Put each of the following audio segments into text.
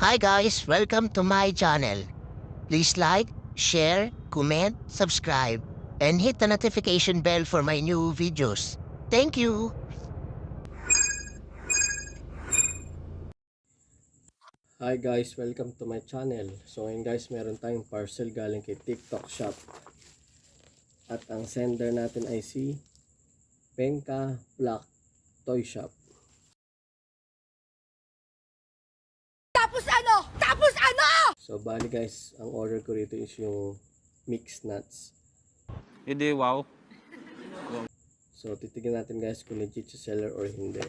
Hi guys, welcome to my channel. Please like, share, comment, subscribe, and hit the notification bell for my new videos. Thank you! Hi guys, welcome to my channel. So ngayon guys, meron tayong parcel galing kay TikTok Shop. At ang sender natin ay si Penka Black Toy Shop. Tapos ano? Tapos ano? So bali guys, ang order ko rito is yung mixed nuts. Hindi, wow. So titignan natin guys kung legit sa seller or hindi.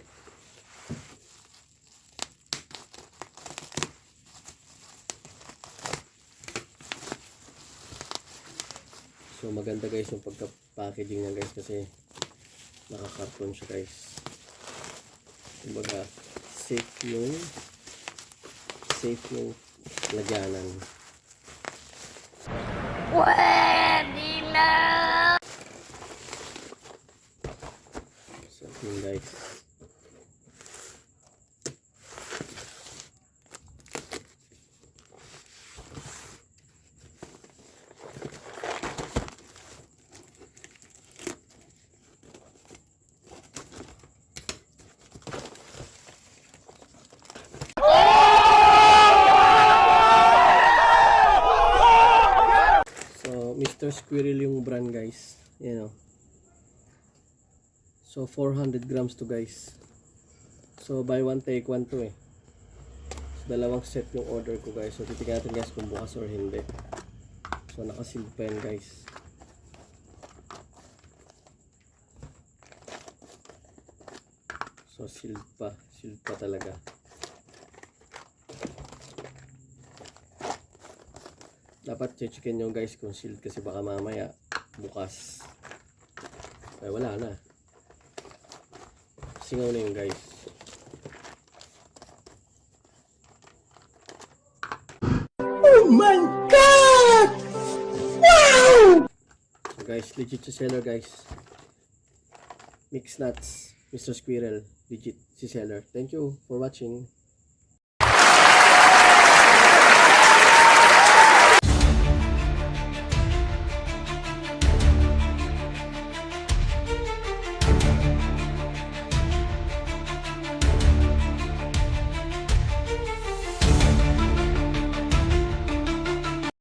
So maganda guys yung pagka-packaging niya guys kasi naka-carton siya guys. Kumbaga safe yung lagyanan. Pwede na! So yun guys. Mr. Squirrel yung brand guys. You know. So 400 grams to guys. So buy one take one to eh. So, dalawang set yung order ko guys. So titignan natin guys kung bukas or hindi. So nakasealed pa yan guys. So sealed pa talaga. Dapat checkin nyo guys kung sealed kasi baka mamaya bukas ay wala na, singaw na yun guys. Oh my God! Wow! So guys, legit si seller guys. Mixed nuts, Mr. Squirrel, legit si seller. Thank you for watching.